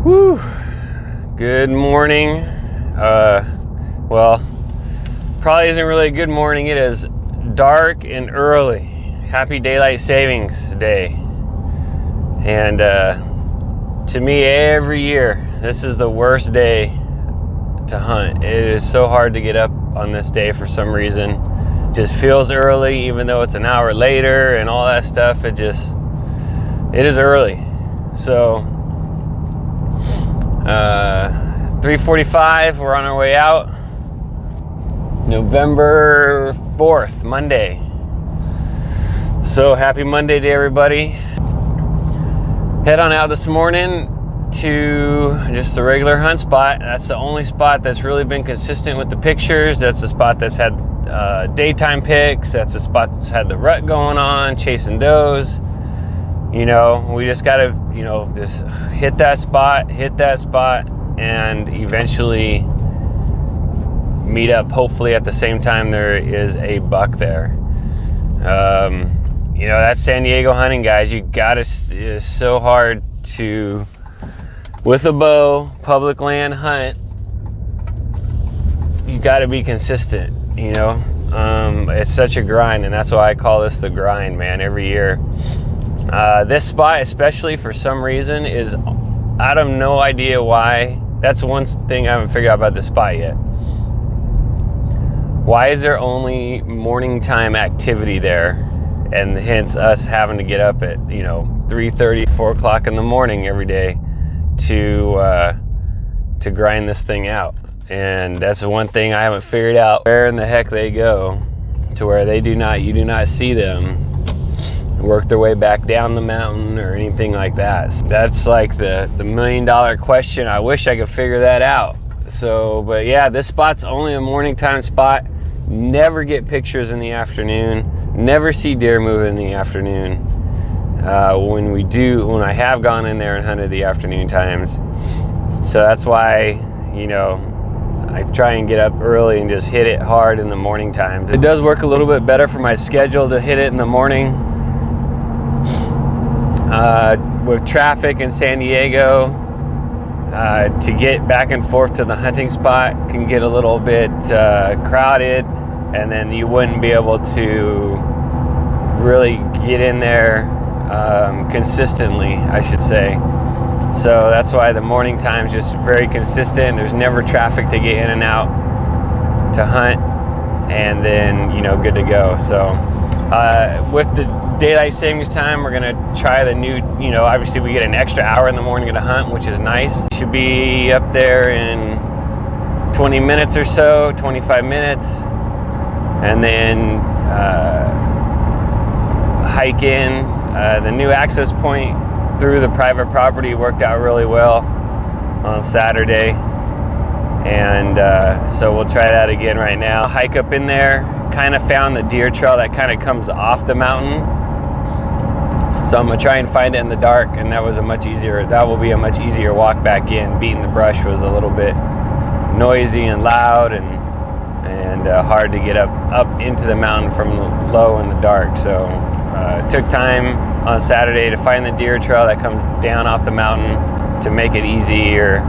Whew. Good morning. Well, probably isn't really a good morning. It is dark and early. Happy Daylight Savings Day. And to me, every year, this is the worst day to hunt. It is so hard to get up on this day for some reason. Just feels early, even though it's an hour later and all that stuff. It is early. So 3:45, we're on our way out. November 4th, Monday. So happy Monday to everybody. Head on out this morning to just the regular hunt spot. That's the only spot that's really been consistent with the pictures. That's the spot that's had daytime pics. That's the spot that's had the rut going on, chasing does. You know, we just gotta, just hit that spot, and eventually meet up, hopefully at the same time there is a buck there. That's San Diego hunting, guys. It's so hard to, with a bow, public land hunt. You gotta be consistent, It's such a grind, and that's why I call this the grind, man, every year. This spot, especially for some reason, is, I have no idea why. That's one thing I haven't figured out about this spot yet. Why is there only morning time activity there? And hence us having to get up at, 3:30, 4 o'clock in the morning every day to grind this thing out. And that's the one thing I haven't figured out, where in the heck they go to where you do not see them work their way back down the mountain or anything like that. So that's like the $1 million question. I wish I could figure that out. So, but yeah, this spot's only a morning time spot. Never get pictures in the afternoon. Never see deer move in the afternoon. When I have gone in there and hunted the afternoon times. So that's why, I try and get up early and just hit it hard in the morning times. It does work a little bit better for my schedule to hit it in the morning. With traffic in San Diego, to get back and forth to the hunting spot can get a little bit crowded, and then you wouldn't be able to really get in there consistently, I should say. So that's why the morning time is just very consistent. There's never traffic to get in and out to hunt, and then good to go. So with the daylight savings time, we're gonna try the new, obviously we get an extra hour in the morning to hunt, which is nice. Should be up there in 20 minutes or so, 25 minutes, and then hike in. The new access point through the private property worked out really well on Saturday, and so we'll try that again right now. Hike up in there, kind of found the deer trail that kind of comes off the mountain. So I'm gonna try and find it in the dark, and that will be a much easier walk back in. Beating the brush was a little bit noisy and loud and hard to get up into the mountain from low in the dark. So it took time on Saturday to find the deer trail that comes down off the mountain to make it easier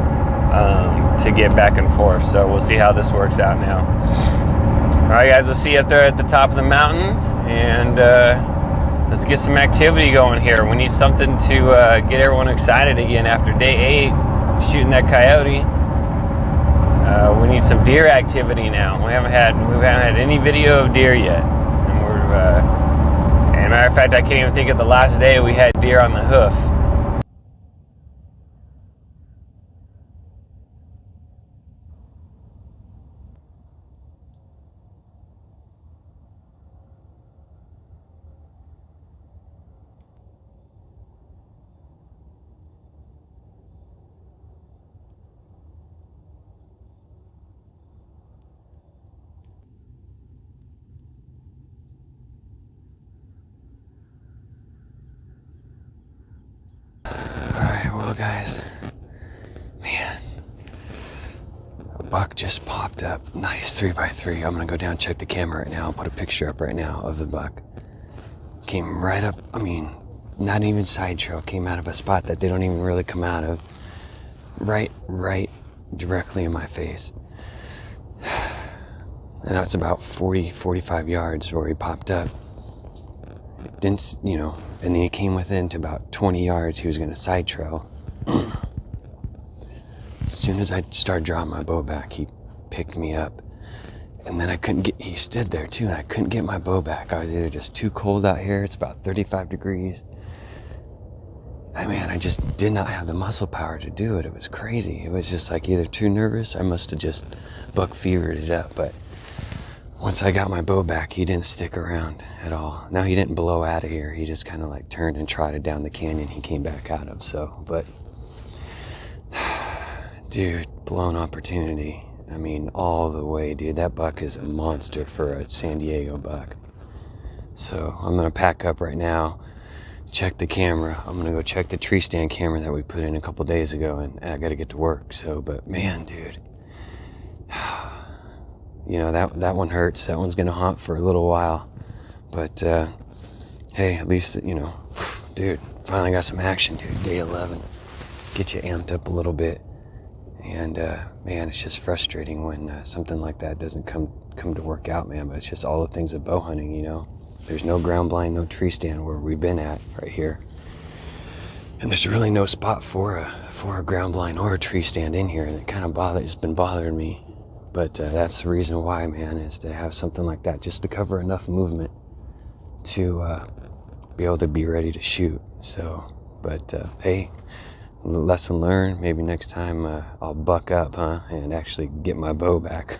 to get back and forth. So we'll see how this works out now. All right, guys, we'll see you up there at the top of the mountain, and let's get some activity going here. We need something to get everyone excited again after day 8, shooting that coyote. We need some deer activity now. We haven't had any video of deer yet. And matter of fact, I can't even think of the last day we had deer on the hoof. Well, guys, man, a buck just popped up. Nice 3x3. I'm gonna go down and check the camera right now. I'll put a picture up right now of the buck. Came right up, not even side trail, came out of a spot that they don't even really come out of. right directly in my face. And that's about 45 yards where he popped up. Didn't, you know, and then he came within to about 20 yards. He was going to side trail. As soon as I started drawing my bow back, he picked me up. And then he stood there too, and I couldn't get my bow back. I was either just too cold out here, it's about 35 degrees. I just did not have the muscle power to do it. It was crazy. It was just like either too nervous, I must have just buck fevered it up. But once I got my bow back, he didn't stick around at all. Now, he didn't blow out of here. He just kind of like turned and trotted down the canyon he came back out of. So, but dude, blown opportunity. I mean, all the way, dude. That buck is a monster for a San Diego buck. So I'm going to pack up right now, check the camera. I'm going to go check the tree stand camera that we put in a couple days ago, and I got to get to work. So, but man, dude, you know, that one hurts. That one's going to haunt for a little while. But, hey, at least, you know, dude, finally got some action, dude. Day 11. Get you amped up a little bit. And, man, it's just frustrating when something like that doesn't come to work out, man. But it's just all the things of bow hunting, you know. There's no ground blind, no tree stand where we've been at right here. And there's really no spot for a ground blind or a tree stand in here. And it kind of it's been bothering me. But that's the reason why, man, is to have something like that, just to cover enough movement to be able to be ready to shoot. So, but, hey, lesson learned. Maybe next time I'll buck up, and actually get my bow back.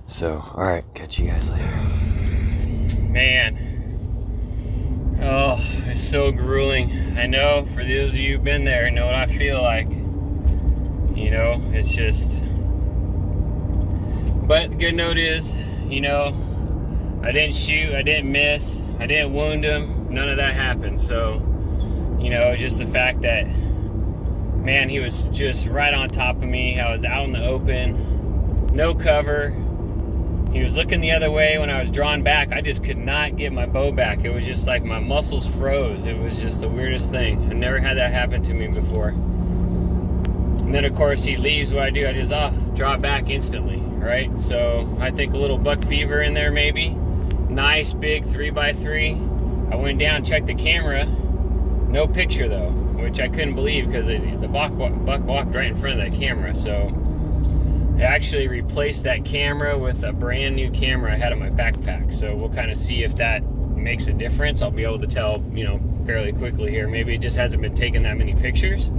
So, all right, catch you guys later. Man, oh, it's so grueling. I know, for those of you who've been there, know what I feel like. You know, it's just, but the good note is, you know, I didn't shoot, I didn't miss, I didn't wound him, none of that happened. So, you know, just the fact that, man, he was just right on top of me. I was out in the open, no cover. He was looking the other way when I was drawn back. I just could not get my bow back. It was just like my muscles froze. It was just the weirdest thing. I never had that happen to me before. And then, of course, he leaves. What I do, I just draw it back instantly, right? So I think a little buck fever in there maybe. Nice big 3x3. I went down, checked the camera. No picture though, which I couldn't believe because the buck walked right in front of that camera. So I actually replaced that camera with a brand new camera I had in my backpack. So we'll kind of see if that makes a difference. I'll be able to tell, you know, fairly quickly here. Maybe it just hasn't been taking that many pictures.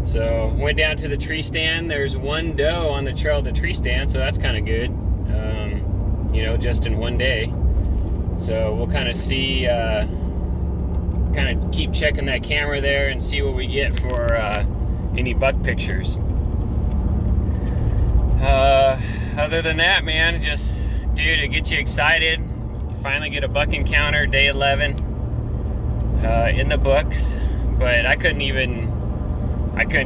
So went down to the tree stand. There's one doe on the trail to the tree stand, so that's kind of good. You know, just in one day. So we'll kind of see, kind of keep checking that camera there and see what we get for any buck pictures. Other than that, man, just, dude, it gets you excited. You finally get a buck encounter, day 11, in the books. But I couldn't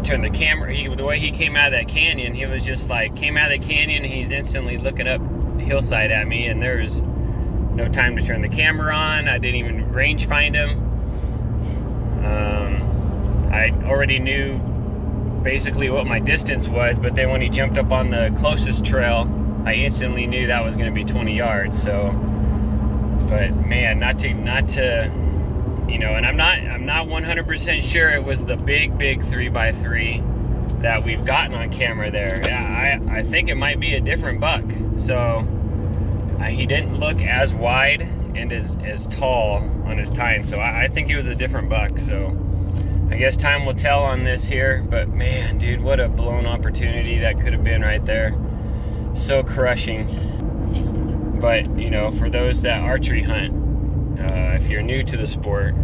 turn the camera. The way he came out of that canyon, he was just like, came out of the canyon and he's instantly looking up the hillside at me, and there's no time to turn the camera on. I didn't even range find him. I already knew basically what my distance was, but then when he jumped up on the closest trail, I instantly knew that was going to be 20 yards. So, but man, not to, you know, and I'm not 100% sure it was the big 3x3 that we've gotten on camera there. Yeah, I think it might be a different buck. So he didn't look as wide and as tall on his tine. So I think he was a different buck. So I guess time will tell on this here. But man, dude, what a blown opportunity that could have been right there. So crushing. But, you know, for those that archery hunt, if you're new to the sport,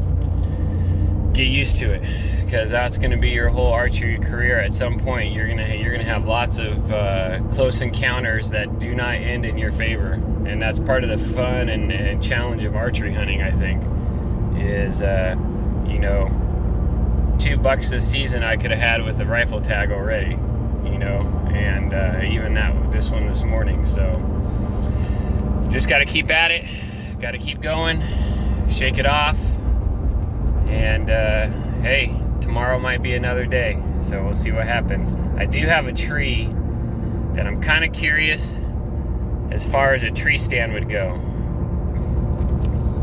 get used to it, because that's going to be your whole archery career. At some point, you're gonna have lots of close encounters that do not end in your favor, and that's part of the fun and challenge of archery hunting. I think is you know, 2 bucks this season I could have had with a rifle tag already, you know, and even this one this morning. So just got to keep at it, got to keep going, shake it off, and hey, tomorrow tomorrow might be another day. So we'll see what happens. I do have a tree that I'm kind of curious as far as a tree stand would go.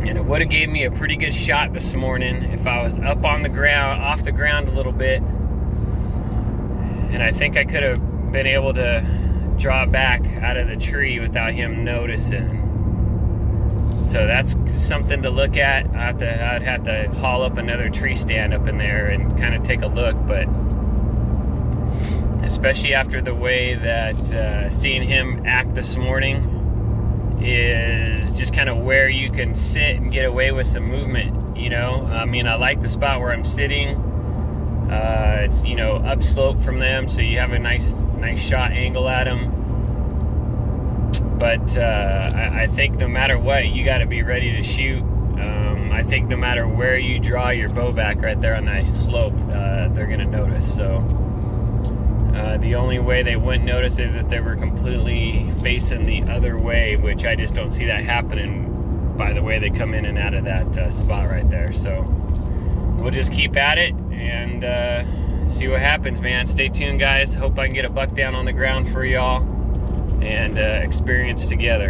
And it would have gave me a pretty good shot this morning if I was up on the ground, off the ground a little bit. And I think I could have been able to draw back out of the tree without him noticing. So that's something to look at. I'd have to haul up another tree stand up in there and kind of take a look. But especially after the way that seeing him act this morning is just kind of where you can sit and get away with some movement, you know. I mean, I like the spot where I'm sitting. It's, you know, upslope from them, so you have a nice shot angle at them. But I think no matter what, you got to be ready to shoot. I think no matter where you draw your bow back right there on that slope, they're going to notice. So the only way they wouldn't notice is if they were completely facing the other way, which I just don't see that happening by the way they come in and out of that spot right there. So we'll just keep at it and see what happens, man. Stay tuned, guys. Hope I can get a buck down on the ground for y'all and experience together.